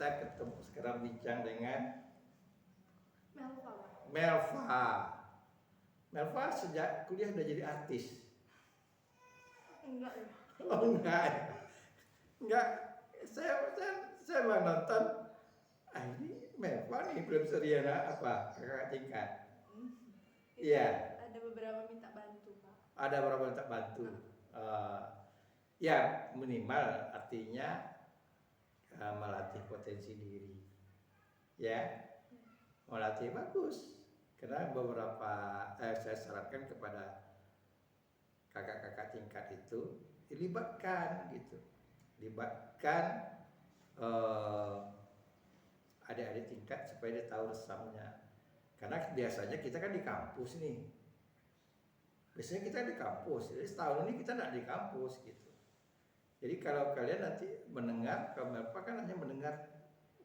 kita ketemu sekarang bincang dengan Melva, Pak. Melva. Melva sejak kuliah udah jadi artis. Enggak ya. Oh enggak. Enggak. Saya mau nonton. Ini Melva nih belum Seriana apa kakak tingkat. Iya. Ada beberapa minta bantu, Pak. Ada beberapa minta bantu. Ya minimal artinya melatih potensi diri. Ya. Melatih bagus. Karena beberapa saya sarankan kepada kakak-kakak tingkat itu dilibatkan gitu, libatkan adik-adik tingkat supaya dia tahu resamnya. Karena biasanya kita kan di kampus nih, biasanya kita di kampus, jadi setahun ini kita nggak di kampus gitu. Jadi kalau kalian nanti mendengar, kalau Melva kan hanya mendengar,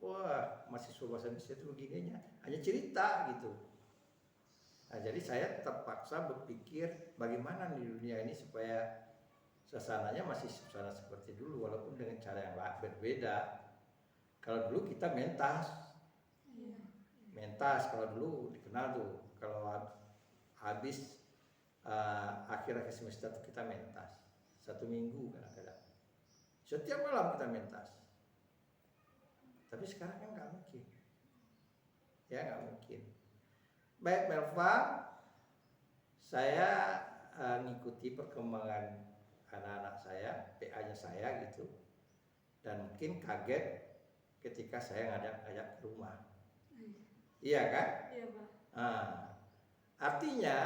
wah mahasiswa bahasa Indonesia itu begininya, hanya cerita gitu. Nah, jadi saya terpaksa berpikir bagaimana di dunia ini supaya suasananya masih suasana seperti dulu walaupun dengan cara yang berbeda. Kalau dulu kita mentas, kalau dulu dikenal tuh kalau habis akhir semester tuh kita mentas 1 minggu kadang-kadang. Setiap malam kita mentas. Tapi sekarang kan nggak mungkin, ya nggak mungkin. Baik Melva, saya ngikuti perkembangan anak-anak saya, PA-nya saya gitu, dan mungkin kaget ketika saya ngajak ke rumah. Iya kan? Iya, Pak. Artinya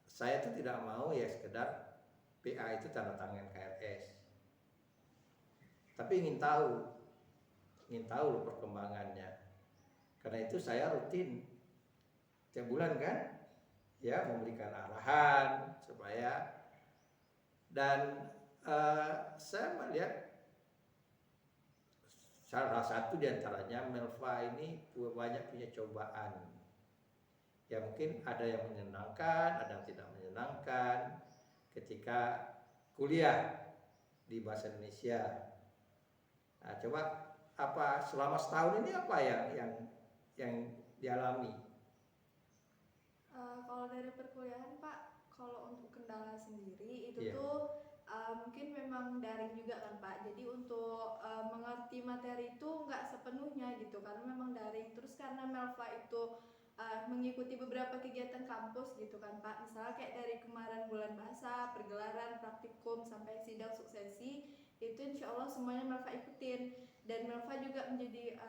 saya itu tidak mau ya sekedar PA itu tanda tangan KRS, tapi ingin tahu loh perkembangannya. Karena itu saya rutin tiap bulan kan, ya memberikan arahan supaya, dan saya melihat salah satu diantaranya Melva ini banyak punya cobaan. Ya mungkin ada yang menyenangkan, ada yang tidak menyenangkan ketika kuliah di bahasa Indonesia. Nah, coba apa selama setahun ini apa yang dialami? Kalau dari perkuliahan, Pak, kalau untuk kendala sendiri itu Iya. tuh mungkin memang daring juga kan, Pak. Jadi untuk mengerti materi itu nggak sepenuhnya gitu, karena memang daring. Terus karena Melva itu mengikuti beberapa kegiatan kampus gitu kan, Pak. Misalnya kayak dari kemarin bulan bahasa, pergelaran, praktikum sampai sidang suksesi, itu insya Allah semuanya Melva ikutin. Dan Melva juga menjadi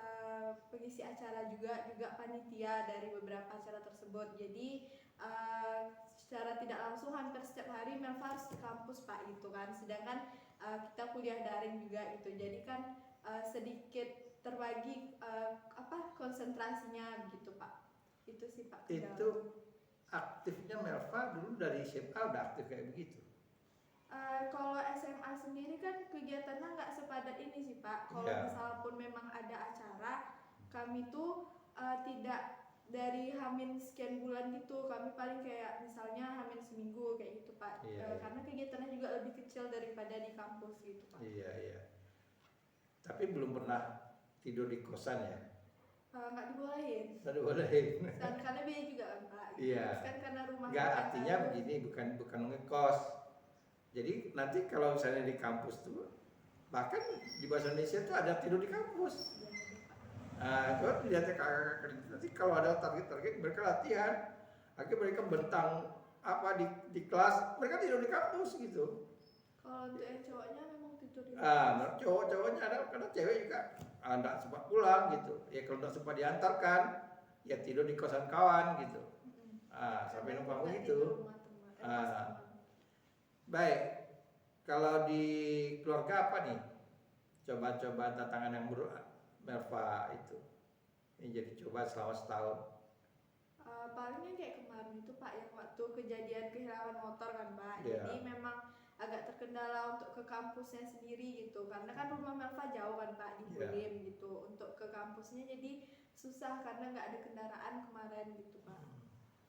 pengisi acara juga panitia dari beberapa acara tersebut. Jadi secara tidak langsung hampir setiap hari Melva harus ke kampus, Pak, gitu kan. Sedangkan kita kuliah daring juga gitu. Jadi kan sedikit terbagi konsentrasinya gitu, Pak. Itu sih, Pak. Itu aktifnya Melva dulu dari SMA udah aktif kayak begitu. Kalau SMA sendiri kan kegiatannya nggak sepadat ini sih, Pak. Kalau misalnya pun memang ada acara, kami tuh tidak dari Hamin sekian bulan gitu. Kami paling kayak misalnya Hamin seminggu kayak gitu, Pak. Karena kegiatannya juga lebih kecil daripada di kampus gitu, Pak. Iya. Tapi belum pernah tidur di kosan ya? Nggak dibolehin. Nggak dibolehin. Karena biaya juga kan, Pak. Iya. Kan karena rumah. Nggak, artinya begini, bukan ngekos. Jadi nanti kalau misalnya di kampus tuh, bahkan di bahasa Indonesia tuh ada tidur di kampus. Kalau dilihat kakak-kakak nanti kalau ada target mereka latihan, akhirnya mereka bentang apa di kelas, mereka tidur di kampus gitu. Kalau untuk yang cowoknya memang tidur di kampus. Cowoknya ada, karena cewek juga nggak sempat pulang gitu. Ya kalau nggak sempat diantarkan, ya tidur di kosan kawan gitu. Sampai numpang begitu. Baik, kalau di keluarga apa nih? Coba-coba tantangan yang Melva itu ini jadi coba selama setahun. Palingnya kayak kemarin itu, Pak, yang waktu kejadian kehilangan motor kan, Pak. Yeah. Jadi memang agak terkendala untuk ke kampusnya sendiri gitu, karena kan rumah Melva jauh kan, Pak, di Bulim gitu. Untuk ke kampusnya jadi susah karena nggak ada kendaraan kemarin gitu, Pak.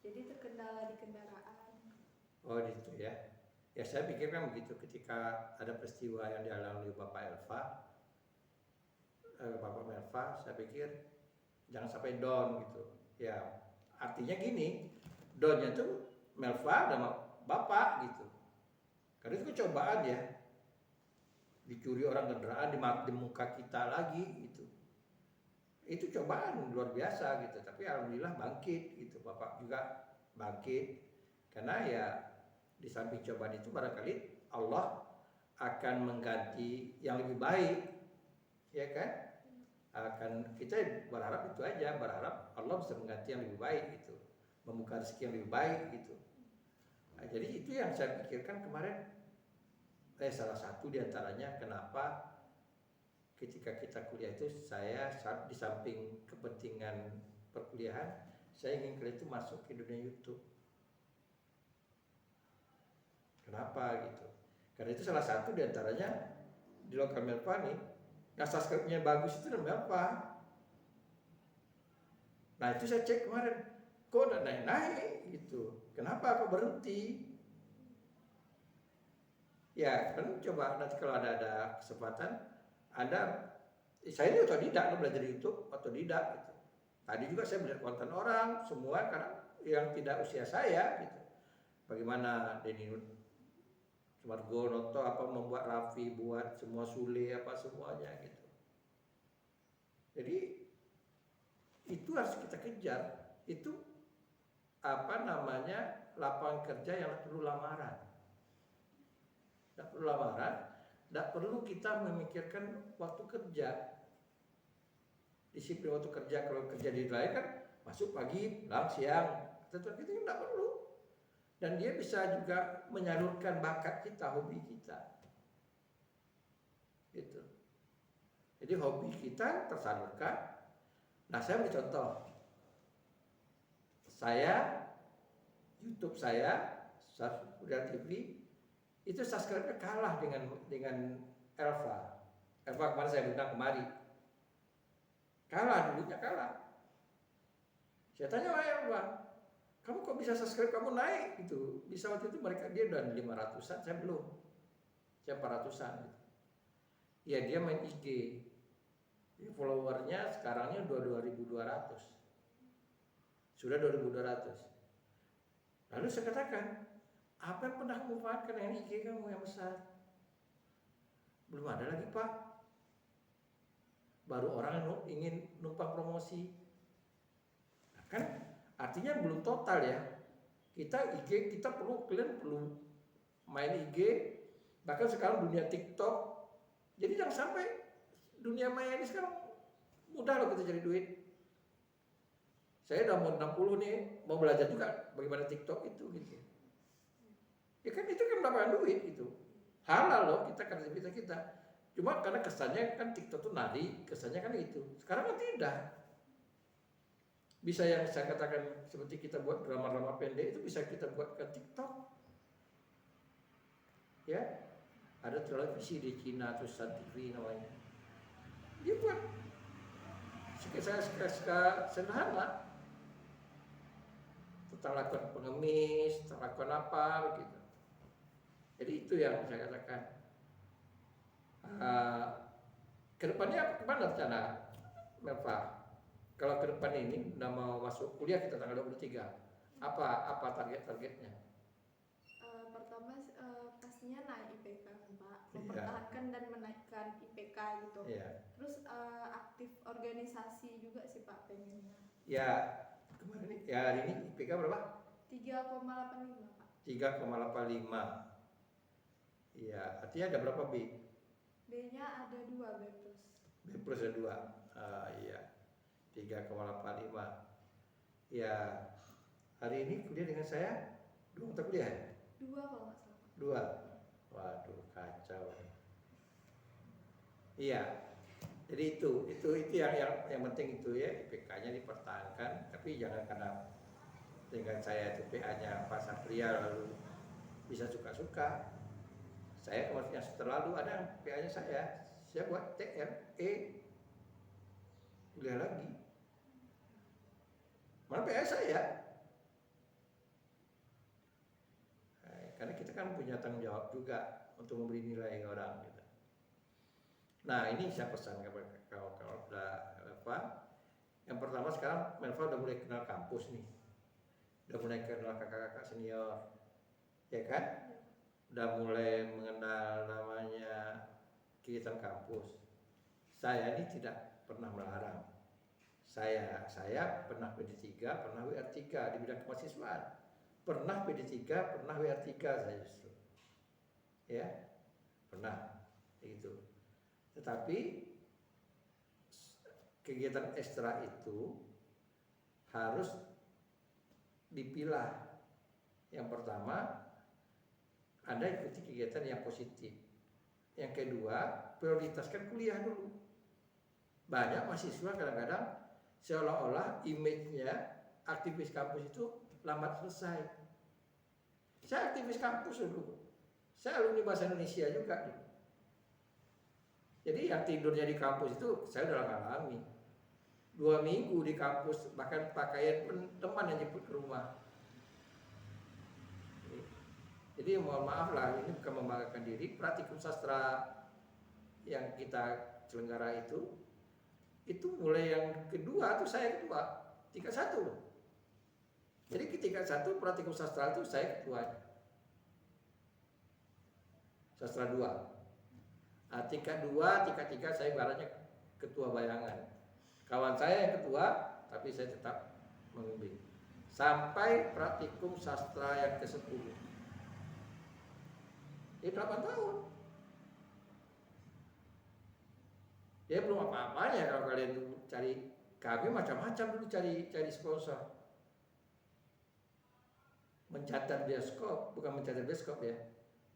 Jadi terkendala di kendaraan. Oh gitu ya. Ya saya pikir kan begitu, ketika ada peristiwa yang dialami Bapak Elva, Bapak Melva, saya pikir jangan sampai down gitu. Ya, artinya gini, downnya tuh Melva dan Bapak gitu. Karena itu cobaan ya, dicuri orang kendaraan di muka kita lagi gitu. Itu cobaan luar biasa gitu. Tapi alhamdulillah bangkit gitu. Bapak juga bangkit. Karena ya di samping cobaan itu barangkali Allah akan mengganti yang lebih baik, ya kan? Kita berharap itu aja, berharap Allah bisa mengganti yang lebih baik gitu, membuka rezeki yang lebih baik gitu. Nah, jadi itu yang saya pikirkan kemarin. Salah satu diantaranya kenapa ketika kita kuliah itu saya di samping kepentingan perkuliahan, saya ingin kalian itu masuk ke dunia YouTube. Kenapa gitu? Karena itu salah satu diantaranya di lokal Melva nih, yang subscribe-nya bagus itu Melva. Nah itu saya cek kemarin, kok udah naik-naik gitu. Kenapa kok berhenti? Ya kan coba nanti kalau ada kesempatan, saya ini otodidak belajar YouTube, otodidak gitu. Tadi juga saya melihat konten orang semua karena yang tidak usia saya gitu. Bagaimana Denny Sumargono apa membuat Raffi, buat semua Sule apa semuanya gitu. Jadi itu harus kita kejar. Itu lapangan kerja yang perlu lamaran. Tidak perlu lamaran, tidak perlu kita memikirkan waktu kerja. Disiplin waktu kerja, kalau kerja di lain kan masuk pagi, pulang siang. Tetapi itu tidak perlu. Dan dia bisa juga menyalurkan bakat kita, hobi kita. Gitu. Jadi hobi kita tersalurkan. Nah, saya beri contoh. YouTube saya, Safudar TV, itu subscribe-nya kalah dengan Elva. Elva kemarin saya undang kemari. Dulunya kalah. Saya tanya sama Elva, kamu kok bisa subscribe kamu naik gitu? Bisa waktu itu dia udah 500-an, saya belum. Saya 400-an gitu. Ya dia main IG. Jadi followernya sekarangnya 2200. Sudah 2200. Lalu saya katakan, apa yang pernah kamu manfaatkan dengan IG kamu yang besar? Belum ada lagi Pak. Baru orang yang ingin numpang promosi. Nah, kan artinya belum total ya. Kalian perlu main IG. Bahkan sekarang dunia TikTok. Jadi jangan sampai dunia maya ini sekarang mudah loh kita cari duit. Saya udah mau 60 nih, mau belajar juga bagaimana TikTok itu gitu. Ya kan itu kan mendapatkan duit gitu. Halal loh kreativitas kita. Cuma karena kesannya kan TikTok tuh nari, kesannya kan itu. Sekarang kan tidak. Bisa yang saya katakan seperti kita buat drama-drama pendek itu bisa kita buat ke TikTok. Ya. Ada televisi di Cina atau Sun TV namanya. Dia buat saya sederhana. Tentang lakukan pengemis, tentang lakukan apa begitu. Jadi itu yang saya katakan. Kedepannya kemana rencana Melva? Kalau ke depan ini udah mau masuk kuliah kita tanggal 23. Apa targetnya? Pertama pastinya naik IPK kan Pak, Iya. mempertahankan dan menaikkan IPK gitu. Iya. Terus aktif organisasi juga sih Pak pengennya. Ya kemarin ya hari ini IPK berapa? 3,85 Pak. 3,85. Iya, artinya ada berapa B? B-nya ada 2 B+. B plus ada 2. Iya. 3,85. Ya, hari ini kuliah dengan saya 2 mata kuliah ya? 2 kalau nggak salah. 2. Waduh, kacau. Iya. Jadi itu yang penting itu ya, IPK-nya dipertahankan, tapi jangan karena dengan saya itu PA-nya Pak Satria lalu bisa suka-suka. Saya kemarin yang terlalu ada yang PA-nya saya buat TME kuliah lagi. Mana PA saya? Karena kita kan punya tanggung jawab juga untuk memberi nilai orang gitu. Nah ini saya pesan kepada kawan-kawan apa? Yang pertama sekarang Melva udah mulai kenal kampus nih, udah mulai kenal kakak-kakak senior, ya kan? Udah mulai mengenal namanya kegiatan kampus. Saya ini tidak pernah melarang. Saya pernah PD3, pernah WR3 di bidang kemahasiswaan. Pernah PD3, pernah WR3 saya justru. Ya, pernah itu. Tetapi kegiatan ekstra itu harus dipilah. Yang pertama, Anda ikuti kegiatan yang positif. Yang kedua, prioritaskan kuliah dulu. Banyak mahasiswa kadang-kadang seolah-olah image-nya aktivis kampus itu lambat selesai. Saya aktivis kampus dulu. Saya alumni bahasa Indonesia juga dulu. Jadi yang tidurnya di kampus itu saya udah ngalami. 2 minggu di kampus, bahkan pakaian pun teman yang jemput ke rumah. Jadi mohon maaf lah, ini bukan membanggakan diri. Praktikum sastra yang kita selenggara itu mulai yang kedua tuh saya ketua, tingkat 1 loh. Jadi ketika 1 praktikum sastra itu saya ketuanya. Sastra 2. Nah, tingkat 2, tingkat 3 saya ibaratnya ketua bayangan. Kawan saya yang ketua, tapi saya tetap membimbing. Sampai praktikum sastra yang ke-10. Ini 8 tahun. Ya belum apa-apanya kalau kalian cari, kami macam-macam dulu cari sponsor. Mencatat bioskop, bukan mencatat bioskop ya.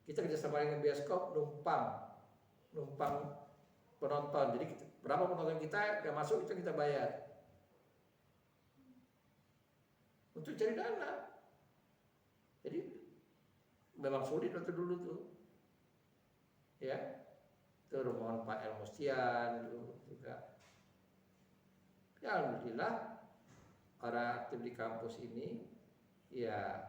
Kita kerjasama dengan bioskop, numpang penonton. Jadi berapa penonton kita yang masuk itu kita bayar. Untuk cari dana. Jadi memang sulit waktu dulu tuh. Ya. Itu mohon Pak El Mustian dulu juga. Ya alhamdulillah orang aktif di kampus ini ya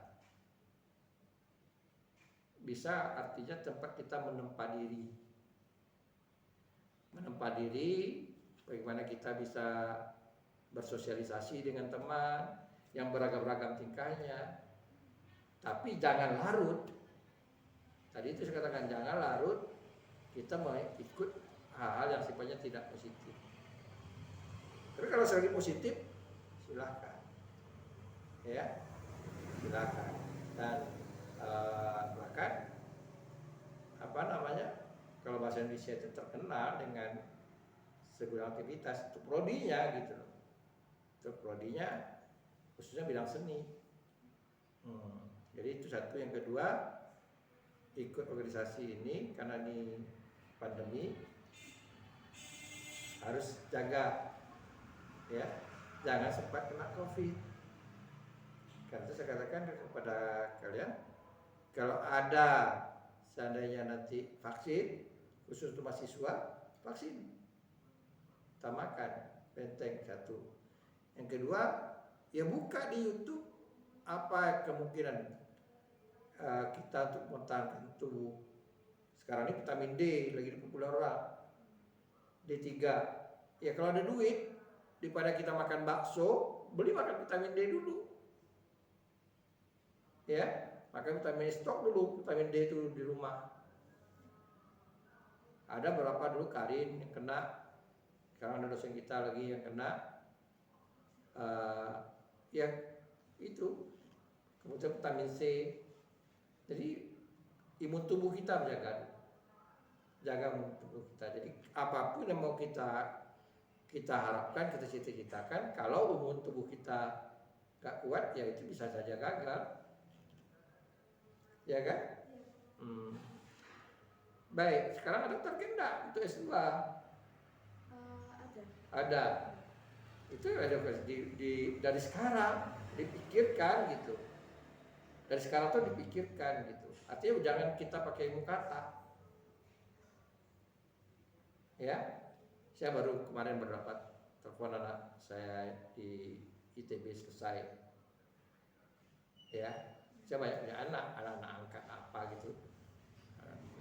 bisa artinya tempat kita menempa diri, bagaimana kita bisa bersosialisasi dengan teman yang beragam-ragam tingkahnya, tapi jangan larut. Tadi itu saya katakan jangan larut, kita mau ikut hal-hal yang sifatnya tidak positif. Tapi kalau selagi positif, silahkan, ya, silahkan. Dan bahkan kalau bahasa Indonesia itu terkenal dengan segala aktivitas itu prodinya gitu loh. Itu prodinya khususnya bidang seni. Jadi itu satu. Yang kedua, ikut organisasi ini karena ini pandemi harus jaga ya, jangan sempat kena COVID. Karena itu saya katakan kepada kalian, kalau ada seandainya nanti vaksin khusus untuk mahasiswa, vaksin utamakan, penting satu. Yang kedua, ya buka di YouTube apa kemungkinan kita untuk mempertahankan tubuh. Sekarang ini vitamin D lagi populer orang, D3. Ya kalau ada duit, daripada kita makan bakso, beli makan vitamin D dulu. Ya, makan vitamin D, stok dulu vitamin D itu di rumah. Ada beberapa dulu Karin yang kena, sekarang ada dosen kita lagi yang kena, ya itu, kemudian vitamin C. Jadi imun tubuh kita jaga imun tubuh kita. Jadi apapun yang mau kita harapkan, kita cita-citakan, kalau imun tubuh kita gak kuat, ya itu bisa saja gagal. Ya kan? Baik, sekarang ada target enggak untuk S2? Ada. Itu ada dari sekarang dipikirkan gitu. Dari sekarang tuh dipikirkan gitu. Artinya jangan kita pakai ilmu kata. Ya. Saya baru kemarin berdapat telepon anak saya di ITB selesai. Ya. Saya banyak punya anak angkat apa gitu.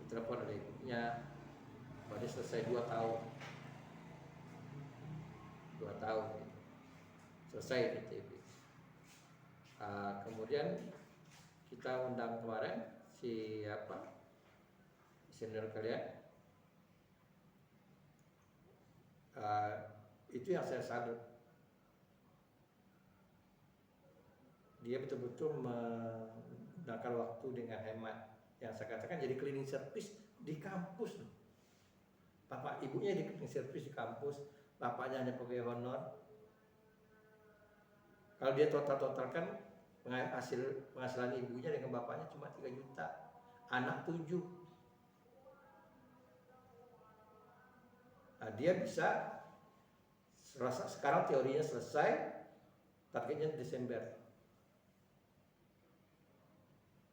Telepon dari ibunya. baru selesai 2 tahun, 2 tahun gitu. Selesai ITB. Kemudian kita undang kemarin si senior kalian. Itu yang saya salut. Dia betul-betul menggunakan waktu dengan hemat. Yang saya katakan jadi cleaning service di kampus. Bapak ibunya di cleaning service di kampus, bapaknya hanya pegawai honor. Kalau dia totalkan penghasilan ibunya dengan bapaknya cuma 3 juta, anak 7. Nah, dia bisa sekarang teorinya selesai, targetnya Desember.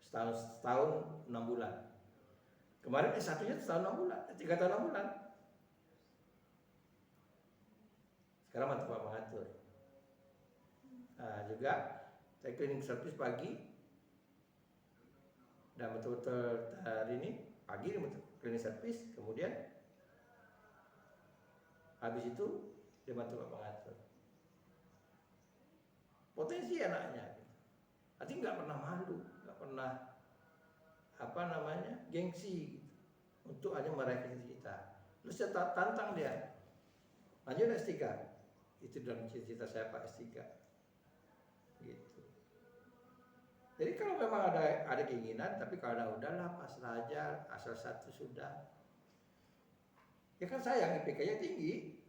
Setahun 6 bulan. Kemarin S1-nya setahun 6 bulan, 3 tahun 6 bulan. Sekarang mantu Pak mengatur. Juga saya cleaning service pagi, dan betul-betul hari ini pagi cleaning service, kemudian habis itu dia bantu Pak mengatur. Potensi anaknya, artinya nggak pernah malu, nggak pernah gengsi gitu, untuk hanya meraih cita-cita. Terus saya tantang dia, lanjut S3, itu dalam cita-cita saya Pak S3. Gitu. Jadi kalau memang ada keinginan, tapi kalau udahlah pasrah aja, asal satu sudah. Ya kan sayang IPK-nya tinggi.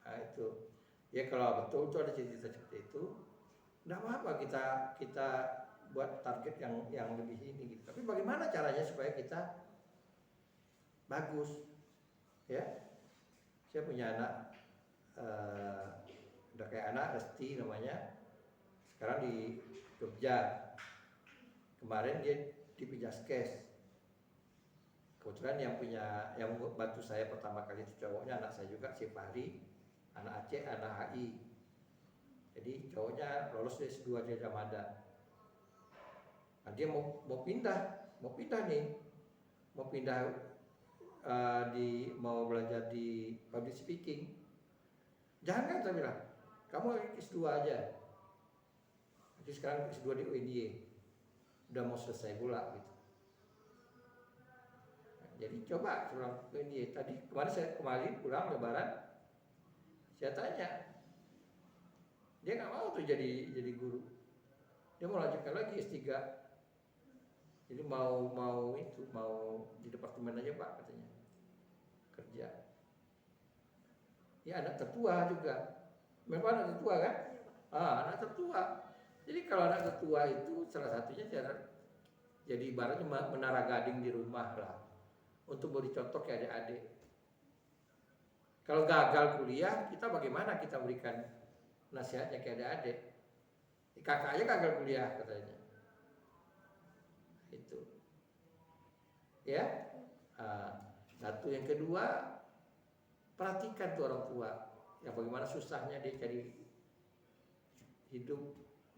Nah itu. Ya kalau betul ada cita-cita seperti itu, enggak apa-apa kita buat target yang lebih ini gitu. Tapi bagaimana caranya supaya kita bagus? Ya. Saya punya anak udah kayak anak Resti namanya. Sekarang di Jogja. Kemarin dia di Pijaskes. Kebetulan yang bantu saya pertama kali itu cowoknya anak saya juga, si Fahri, anak Aceh, anak HI. Jadi cowoknya lolos S2 di Ramadan. Nah, dia mau pindah nih, mau belajar di public speaking. Jangan, saya bilang, kamu S2 aja. Jadi sekarang S2 di UNY, udah mau selesai pula gitu. Nah, jadi coba pulang ke UNY. Kemarin pulang Lebaran, saya tanya, dia nggak mau tuh jadi guru. Dia mau lanjutkan lagi S3. Jadi mau di departemen aja Pak katanya, kerja. Ya anak tertua juga. Memang anak tertua kan? Anak tertua. Jadi kalau anak tertua itu salah satunya jadi ibaratnya menara gading di rumah lah, untuk beri contoh ke adik-adik. Kalau gagal kuliah, kita bagaimana kita berikan nasihatnya ke adik-adik? Kakaknya gagal kuliah katanya. Itu. Ya. Satu, yang kedua, perhatikan tuh orang tua. Ya bagaimana susahnya dia cari hidup,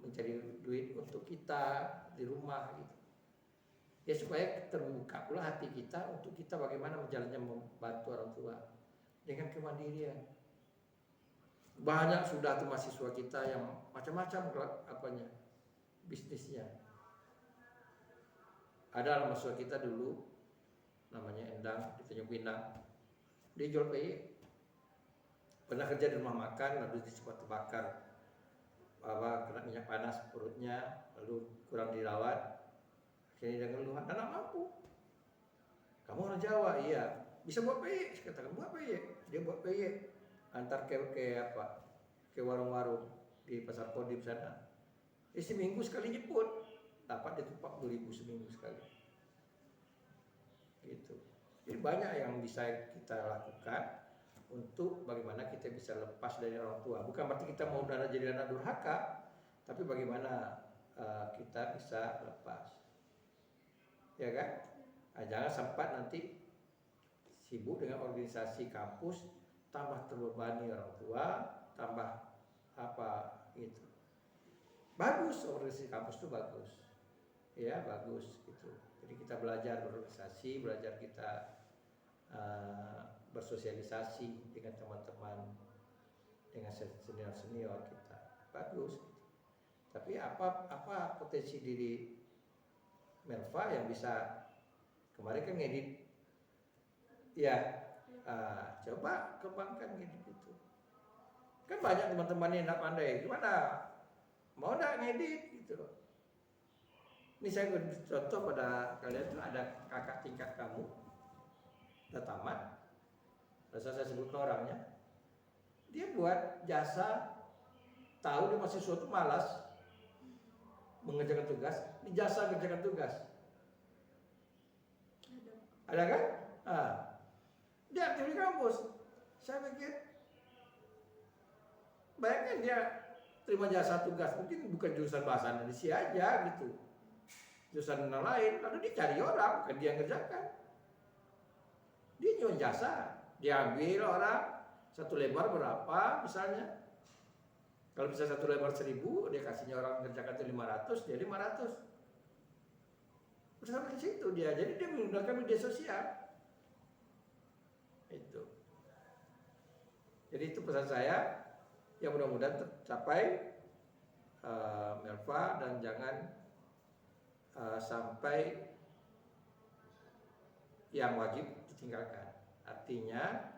mencari duit untuk kita di rumah gitu. Ya supaya terbuka pula hati kita untuk kita bagaimana menjalannya membantu orang tua dengan kemandirian. Banyak sudah tuh mahasiswa kita yang macam-macam bisnisnya. Ada mahasiswa kita dulu namanya Endang di Tanjung Pinang. Dia jual PY. Pernah kerja di rumah makan, lalu sempat terbakar, kena minyak panas perutnya, lalu kurang dirawat. Akhirnya dia ngeluh, anak mampu. Kamu orang Jawa, iya. Bisa buat PY, saya katakan buat PY. Dia buat PY, antar ke warung-warung di Pasar Kodim sana. Seminggu sekali jemput, dapat dia 40.000 seminggu sekali. Gitu. Jadi banyak yang bisa kita lakukan untuk bagaimana kita bisa lepas dari orang tua. Bukan berarti kita mau jadi anak durhaka, tapi bagaimana kita bisa lepas. Ya kan? Nah, jangan sempat nanti sibuk dengan organisasi kampus, tambah terbebani orang tua, tambah gitu. Bagus organisasi kampus itu bagus. Ya, bagus gitu. Jadi kita belajar berorganisasi, belajar kita bersosialisasi dengan teman-teman, dengan senior kita, bagus. Tapi apa potensi diri Melva yang bisa, kemarin kan ngedit ya, coba kembangkan gitu. Kan banyak teman-teman yang nak pandai, gimana mau nggak ngedit gitu. Ini saya contoh pada kalian tuh, ada kakak tingkat kamu udah tamat, rasa saya sebut orangnya, dia buat jasa, tahu dia masih suatu malas mengerjakan tugas, di jasa mengerjakan tugas. Ada kan? Dia aktif di kampus. Saya pikir, bayangkan dia terima jasa tugas, mungkin bukan jurusan bahasa Indonesia aja gitu, jurusan lain, lalu dia cari orang, bukan dia ngerjakan. Dia nyewa jasa, dia ambil orang, satu lembar berapa misalnya. Kalau bisa satu lembar 1.000, dia kasihnya orang ngerjakan itu 500, dia 500. Bersama ke situ dia, jadi dia menggunakan media sosial. Itu. Jadi itu pesan saya, yang mudah-mudahan tercapai Melva, dan jangan sampai yang wajib ditinggalkan. Artinya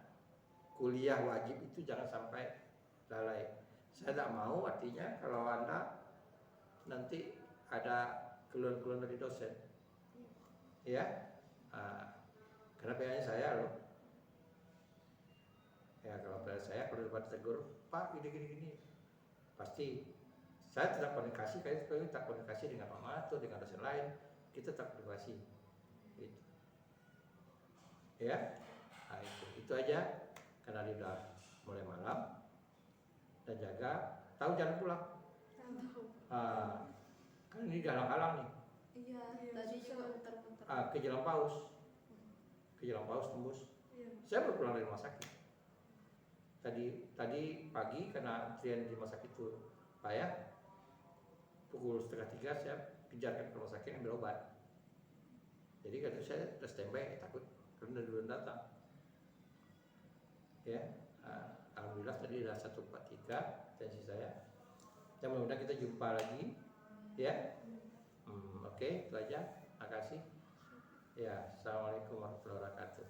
kuliah wajib itu jangan sampai lalai. Saya tidak mau artinya kalau Anda nanti ada keluhan-keluhan dari dosen, ya, karena PA-nya saya loh. Ya kalau PA saya kalau dapat tegur, Pak gini, pasti saya tidak komunikasi, kayak tak komunikasi dengan Pak Matur, dengan dosen lain, kita tak komunikasi, gitu. Ya, itu aja, karena dia udah mulai malam. Dan jaga, tahu jalan pulang. Kan ini halang-halang nih. Iya, tadi juga muter-muter. Ke Jalan Paus tembus. Saya baru pulang dari rumah sakit. Tadi pagi karena antrian di rumah sakit itu payah, pukul 2:30 saya kejarkan ke rumah sakit ambil obat. Jadi kan saya udah standby, takut karena duluan datang. Ya. Alhamdulillah tadi ada 143 tensi saya. Dan mudah-mudahan kita jumpa lagi, ya. Oke, itu aja. Makasih. Ya, assalamualaikum warahmatullahi wabarakatuh.